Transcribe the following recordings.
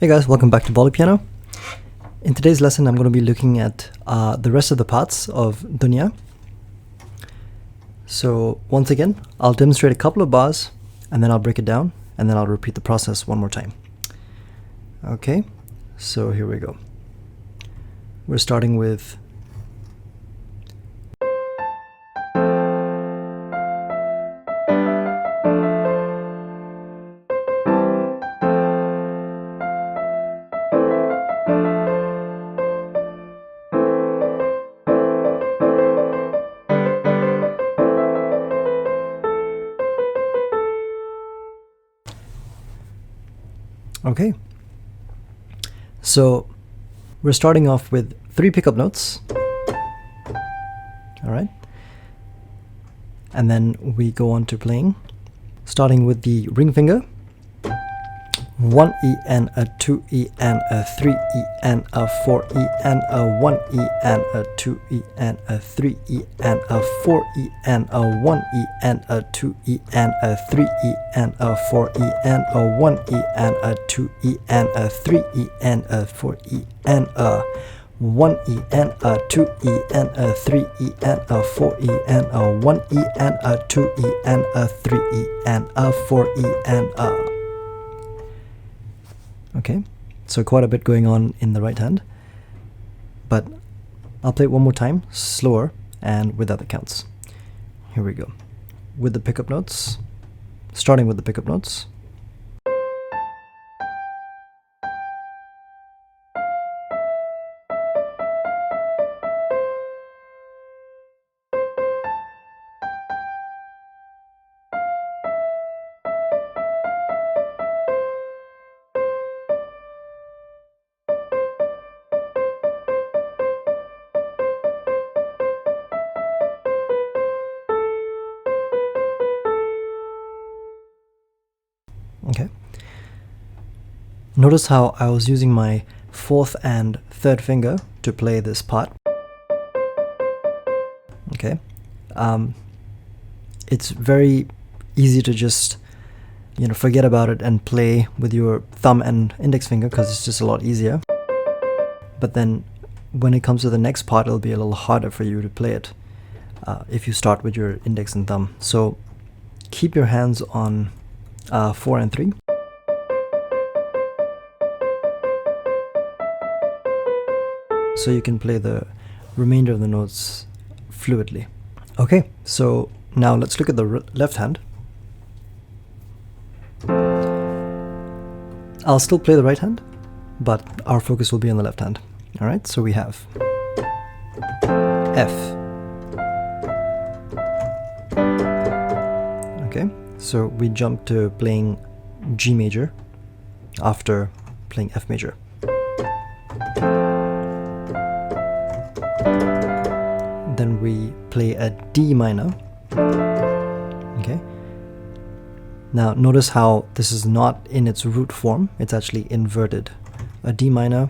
Hey guys, welcome back to Bollypiano. In today's lesson, I'm going to be looking at the rest of the parts of Duniyaa. So once again, I'll demonstrate a couple of bars and then I'll break it down and then I'll repeat the process one more time. Okay, so here we go. We're starting with Okay, so we're starting off with 3 pickup notes, all right, and then we go on to playing, starting with the ring finger, 1 E and a 2 E and a 3 E and a 4 E and a 1 E and a 2 E and a 3 E and a 4 E and a 1 E and a 2 E and a 3 E and a 4 E and a 1 E and a 2 E and a 3 E and a 4 E and a 1 E and a 2 E and a 3 E and a 4 E and a 1 E and a 2 E and a 3 E and a 4 E and a. Okay, so quite a bit going on in the right hand, but I'll play it one more time, slower and with other counts. Here we go. With the pickup notes, starting with the pickup notes. Okay. Notice how I was using my 4th and 3rd finger to play this part. Okay. It's very easy to just, forget about it and play with your thumb and index finger because it's just a lot easier. But then when it comes to the next part, it'll be a little harder for you to play it if you start with your index and thumb. So keep your hands on 4 and 3. So you can play the remainder of the notes fluidly. Okay, so now let's look at the left hand. I'll still play the right hand, but our focus will be on the left hand. All right, so we have F. Okay. So we jump to playing G major after playing F major. Then we play a D minor. Okay. Now notice how this is not in its root form, it's actually inverted. A D minor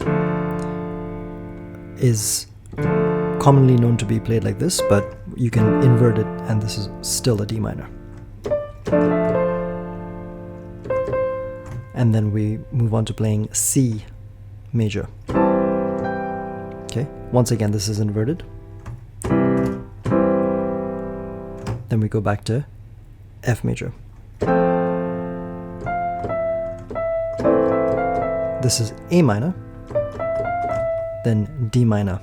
is commonly known to be played like this, but you can invert it and this is still a D minor. And then we move on to playing C major. Okay, once again this is inverted. Then we go back to F major. This is A minor, then D minor.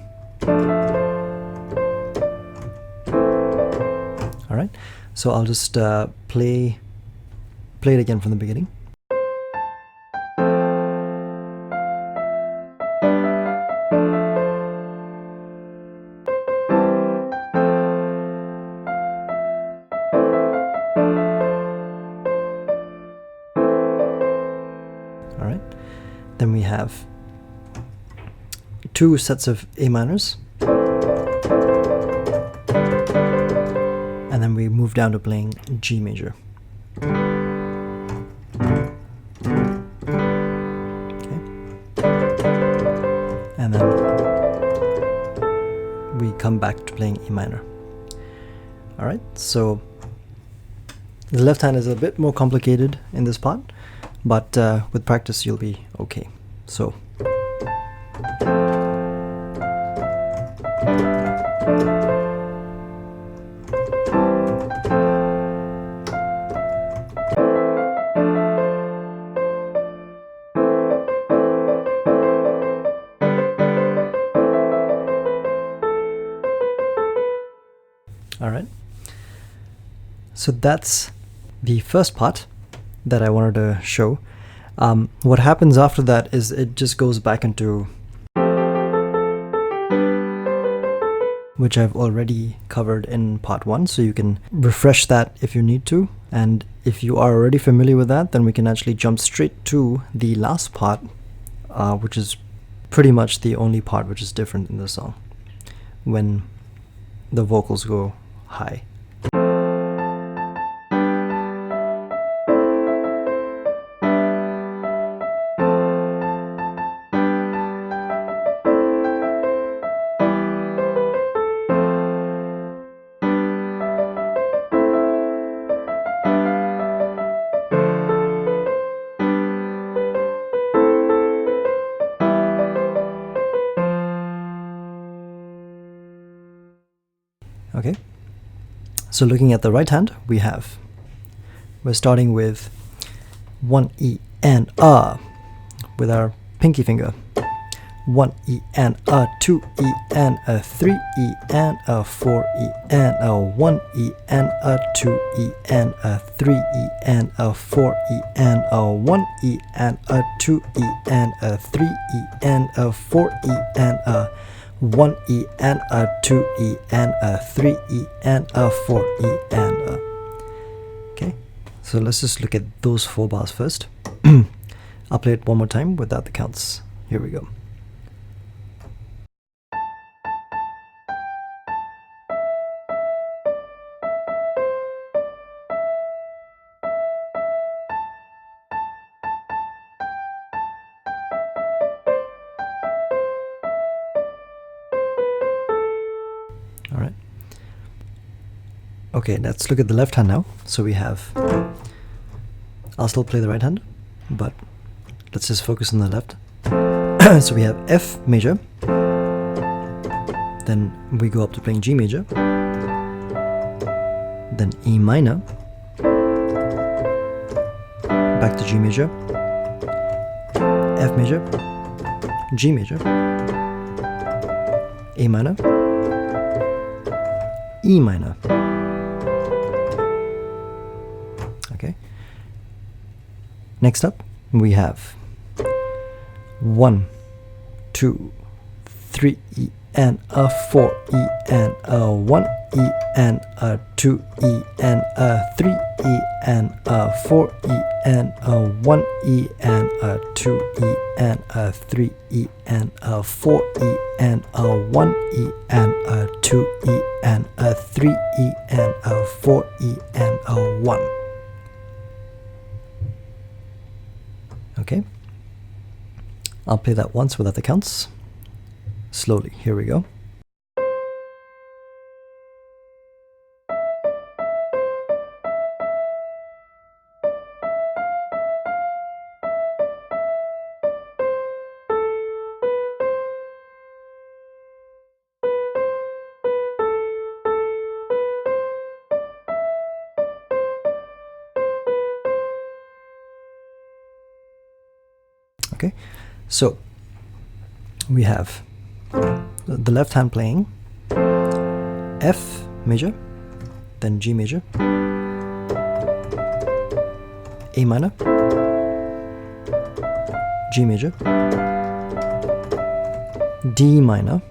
All right, so I'll just play it again from the beginning. All right, then we have 2 sets of A minors, and then we move down to playing G major. Okay, and then we come back to playing E minor. All right, so the left hand is a bit more complicated in this part, but with practice you'll be okay. So all right. So that's the first part that I wanted to show. What happens after that is it just goes back into, which I've already covered in part 1, so you can refresh that if you need to. And if you are already familiar with that, then we can actually jump straight to the last part, which is pretty much the only part which is different in the song, when the vocals go high. Okay, so looking at the right hand, we're starting with 1 E and A with our pinky finger, 1 E and A, 2 E and A, 3 E and A, 4 E and A, 1 E and A, 2 E and A, 3 E and A, 4 E and A, 1 E and A, 2 E and A, 3 E and A, 4 E and A, 1 E and A, 2 E and A, 3 E and A, 4 E and A. Okay, so let's just look at those 4 bars first. I'll play it one more time without the counts. Here we go. All right. Okay, let's look at the left hand now. So we have, I'll still play the right hand, but let's just focus on the left. So we have F major, then we go up to playing G major, then E minor, back to G major, F major, G major, A minor, E minor. Okay. Next up, we have 1, 2, 3 E and A, 4 E and A, 1 E and A, 2 E and A, 3 E and A, 4 E and A, 1 E and A, 2 E and A, 3 E and A, 4 E and A, 1 E and A, 2 E and A, 3 E and A, 4 E and A, 1. Okay, I'll play that once without the counts. Slowly, here we go. Okay, so we have the left hand playing F major, then G major, A minor, G major, D minor,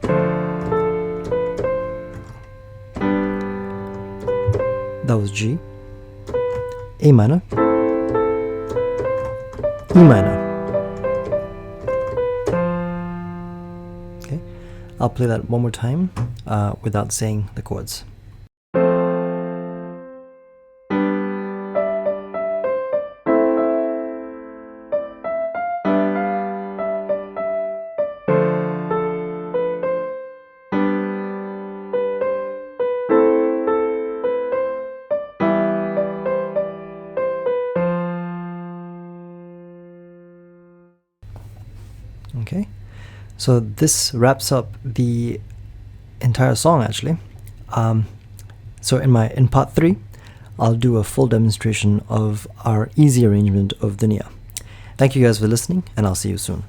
that was G, A minor, E minor. Okay, I'll play that one more time without saying the chords. Okay, so this wraps up the entire song actually. So in part 3, I'll do a full demonstration of our easy arrangement of Duniyaa. Thank you guys for listening, and I'll see you soon.